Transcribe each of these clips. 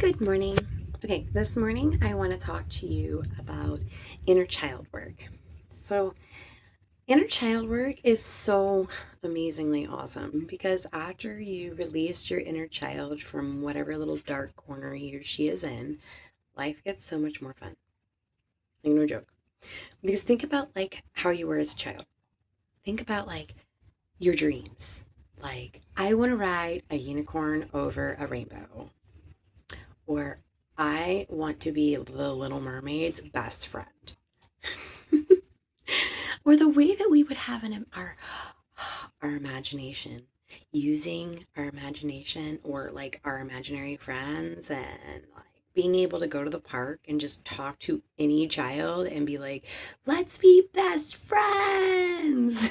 Good morning. Okay, this morning I want to talk to you about inner child work. So, inner child work is so amazingly awesome because after you release your inner child from whatever little dark corner he or she is in, life gets so much more fun. Like, no joke. Because think about like how you were as a child. Think about like your dreams. Like, I want to ride a unicorn over a rainbow. Or I want to be the Little Mermaid's best friend. Or the way that we would have our imagination, using our imagination or like our imaginary friends and like being able to go to the park and just talk to any child and be like, let's be best friends.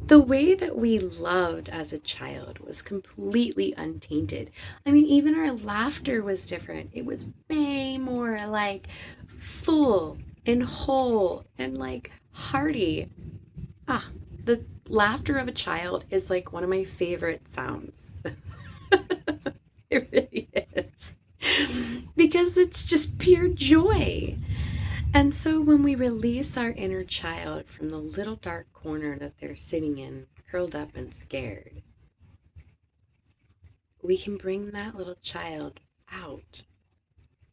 The way that we loved as a child was completely untainted. I mean, even our laughter was different. It was way more like full and whole and like hearty. The laughter of a child is like one of my favorite sounds. It really is. Because it's just pure joy. And so when we release our inner child from the little dark corner that they're sitting in, curled up and scared, we can bring that little child out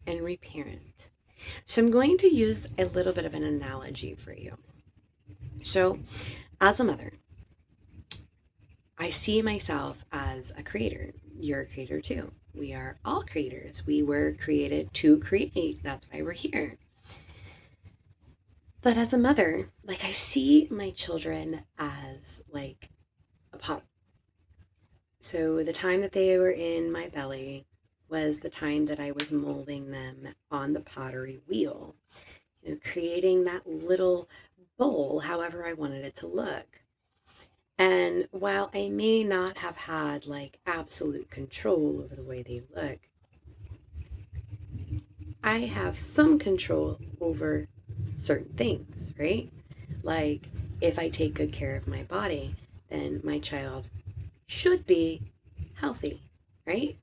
and reparent. So I'm going to use a little bit of an analogy for you. So, as a mother, I see myself as a creator. You're a creator too. We are all creators. We were created to create. That's why we're here. But as a mother, like I see my children as like a pot. So the time that they were in my belly was the time that I was molding them on the pottery wheel, creating that little bowl however I wanted it to look. And while I may not have had like absolute control over the way they look, I have some control over certain things, right? Like if I take good care of my body, then my child should be healthy, right?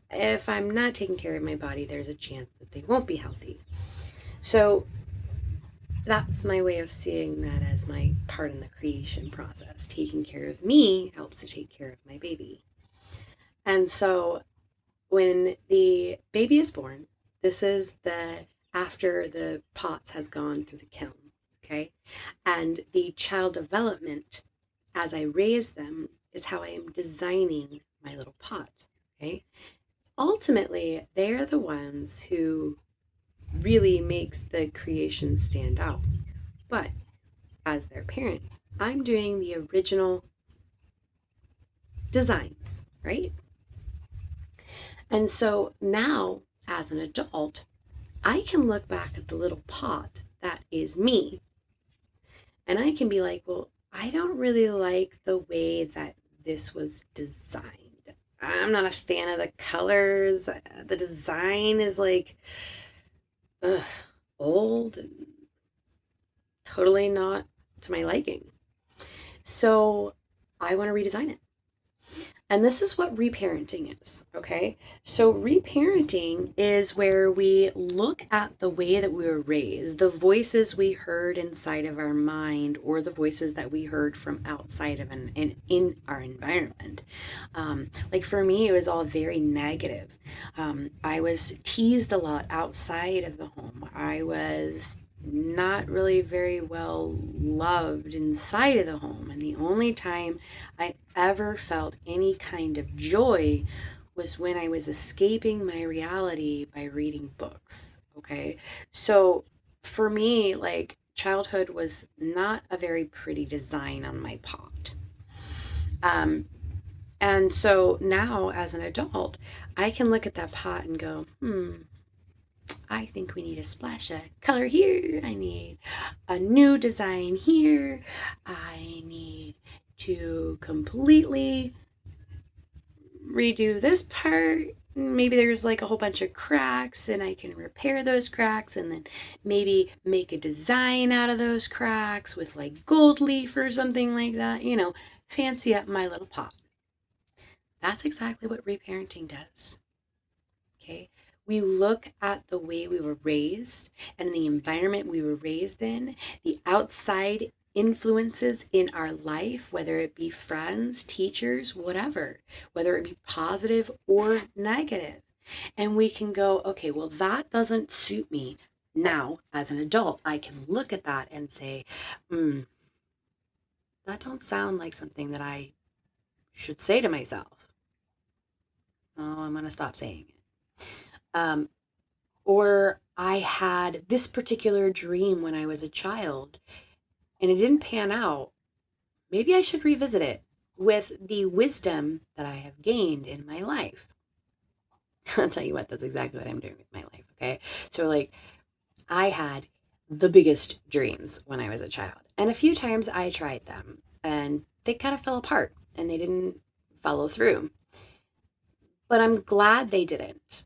If I'm not taking care of my body, there's a chance that they won't be healthy. So that's my way of seeing that as my part in the creation process. Taking care of me helps to take care of my baby. And so when the baby is born, this is the after the pots has gone through the kiln, okay? And the child development as I raise them is how I am designing my little pot, okay? Ultimately, they're the ones who really makes the creation stand out. But as their parent, I'm doing the original designs, right? And so now, as an adult, I can look back at the little pot that is me and I can be like, well, I don't really like the way that this was designed. I'm not a fan of the colors. The design is like ugh, old and totally not to my liking. So I want to redesign it. And this is what reparenting is, okay? So, reparenting is where we look at the way that we were raised, the voices we heard inside of our mind, or the voices that we heard from outside of in our environment. Like for me, it was all very negative. I was teased a lot outside of the home. I was not really very well loved inside of the home. And the only time I ever felt any kind of joy was when I was escaping my reality by reading books. Okay. So for me, like childhood was not a very pretty design on my pot. Um, and so now as an adult, I can look at that pot and go, I think we need a splash of color here. I need a new design here. I need to completely redo this part. Maybe there's like a whole bunch of cracks and I can repair those cracks and then maybe make a design out of those cracks with like gold leaf or something like that. Fancy up my little pot. That's exactly what reparenting does. Okay. We look at the way we were raised and the environment we were raised in, the outside influences in our life, whether it be friends, teachers, whatever, whether it be positive or negative. And we can go, okay, well, that doesn't suit me. Now, as an adult, I can look at that and say, that don't sound like something that I should say to myself. Oh, I'm going to stop saying it. Or I had this particular dream when I was a child and it didn't pan out. Maybe I should revisit it with the wisdom that I have gained in my life. I'll tell you what, that's exactly what I'm doing with my life. Okay. So, like, I had the biggest dreams when I was a child, and a few times I tried them and they kind of fell apart and they didn't follow through. But I'm glad they didn't.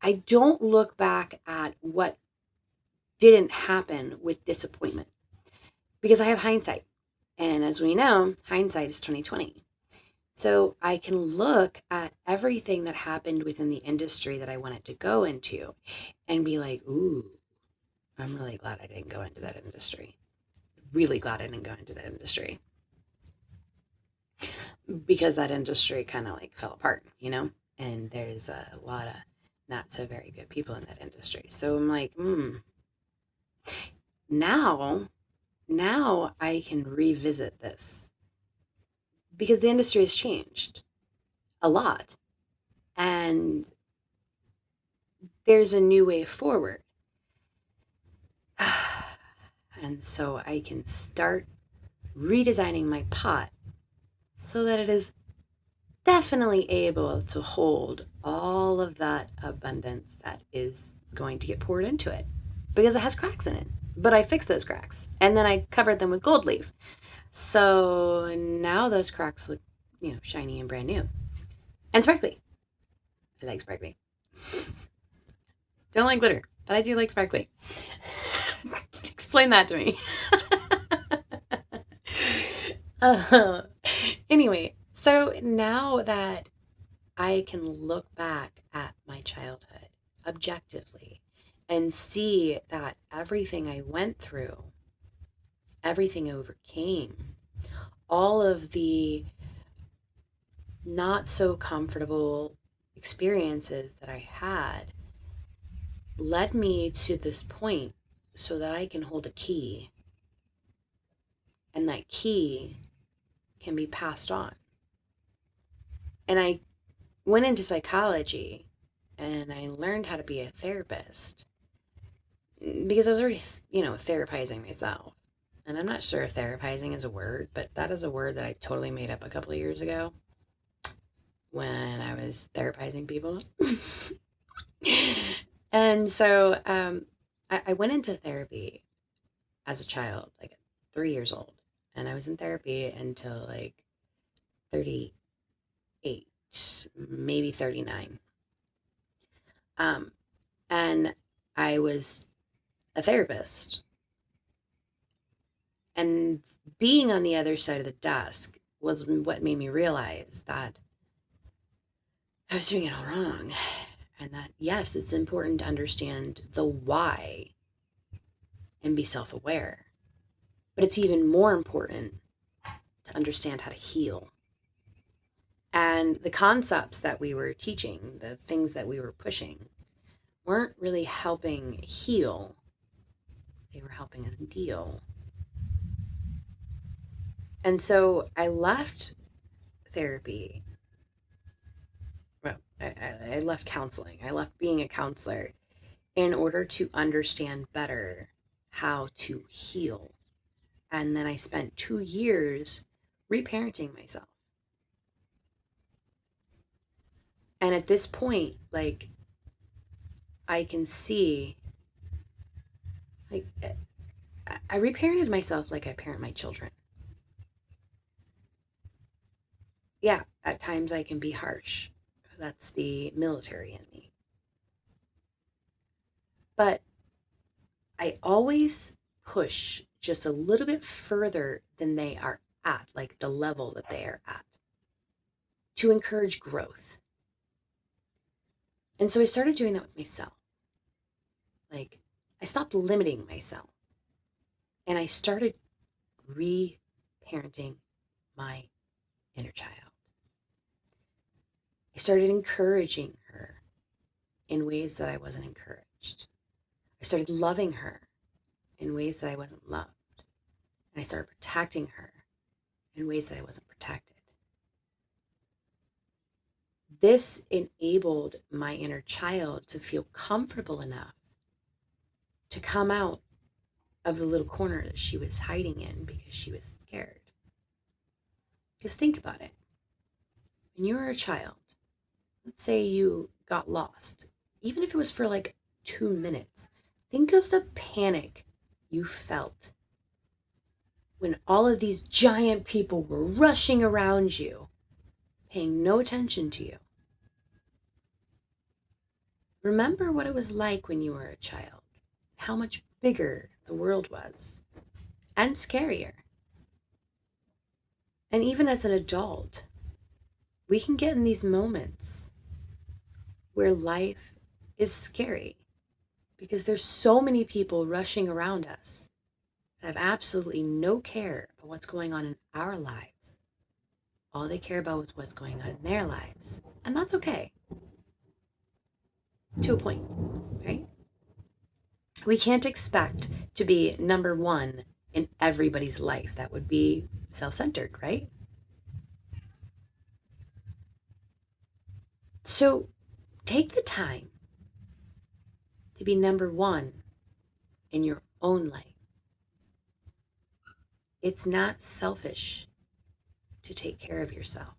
I don't look back at what didn't happen with disappointment because I have hindsight. And as we know, hindsight is 2020. So I can look at everything that happened within the industry that I wanted to go into and be like, ooh, I'm really glad I didn't go into that industry. Really glad I didn't go into that industry. Because that industry kind of like fell apart, you know? And there's a lot of not so very good people in that industry. So I'm like, now I can revisit this because the industry has changed a lot and there's a new way forward. And so I can start redesigning my pot so that it is definitely able to hold all of that abundance that is going to get poured into it because it has cracks in it. But I fixed those cracks and then I covered them with gold leaf. So now those cracks look, shiny and brand new and sparkly. I like sparkly. Don't like glitter, but I do like sparkly. Explain that to me. uh, anyway, so now that I can look back at my childhood objectively and see that everything I went through, everything I overcame, all of the not so comfortable experiences that I had led me to this point so that I can hold a key and that key can be passed on. And I went into psychology and I learned how to be a therapist because I was already, therapizing myself. And I'm not sure if therapizing is a word, but that is a word that I totally made up a couple of years ago when I was therapizing people. And so I went into therapy as a child, like 3 years old. And I was in therapy until like 38, maybe 39. And I was a therapist. And being on the other side of the desk was what made me realize that I was doing it all wrong. And that, yes, it's important to understand the why and be self aware. But it's even more important to understand how to heal. And the concepts that we were teaching, the things that we were pushing, weren't really helping heal, they were helping us deal. And so I left therapy. Well, I left counseling. I left being a counselor in order to understand better how to heal. And then I spent 2 years reparenting myself. And at this point, like, I can see, like, I reparented myself like I parent my children. Yeah, at times I can be harsh. That's the military in me. But I always push just a little bit further than they are at, like the level that they are at, to encourage growth. And so I started doing that with myself. Like, I stopped limiting myself and I started re-parenting my inner child. I started encouraging her in ways that I wasn't encouraged. I started loving her in ways that I wasn't loved. And I started protecting her in ways that I wasn't protected. This enabled my inner child to feel comfortable enough to come out of the little corner that she was hiding in because she was scared. Just think about it. When you were a child, let's say you got lost, even if it was for like 2 minutes, think of the panic you felt when all of these giant people were rushing around you, paying no attention to you. Remember what it was like when you were a child, how much bigger the world was, and scarier. And even as an adult, we can get in these moments where life is scary because there's so many people rushing around us that have absolutely no care about what's going on in our lives. All they care about is what's going on in their lives. And that's okay. To a point, right? We can't expect to be number one in everybody's life. That would be self-centered, right? So take the time to be number one in your own life. It's not selfish to take care of yourself.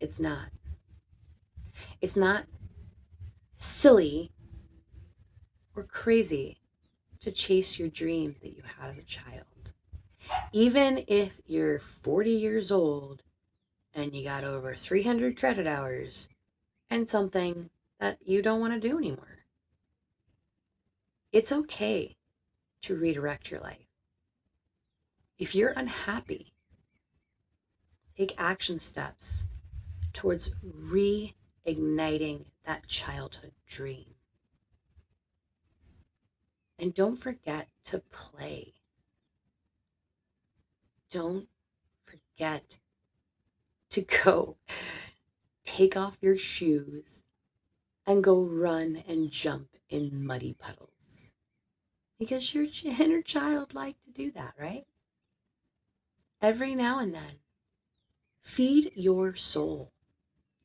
It's not. It's not silly or crazy to chase your dreams that you had as a child. Even if you're 40 years old and you got over 300 credit hours and something that you don't want to do anymore. It's okay to redirect your life. If you're unhappy, take action steps towards reigniting that childhood dream. And don't forget to play. Don't forget to go take off your shoes and go run and jump in muddy puddles. Because your inner child liked to do that, right? Every now and then. Feed your soul.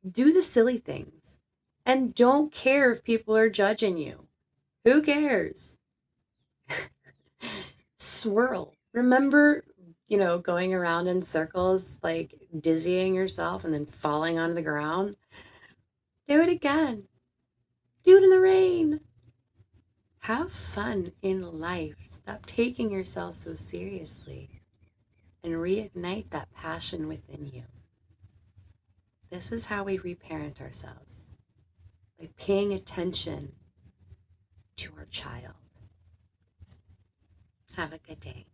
Do the silly things. And don't care if people are judging you. Who cares? Swirl. Remember, going around in circles, like dizzying yourself and then falling onto the ground? Do it again. Do it in the rain. Have fun in life. Stop taking yourself so seriously and reignite that passion within you. This is how we reparent ourselves, by paying attention to our child. Have a good day.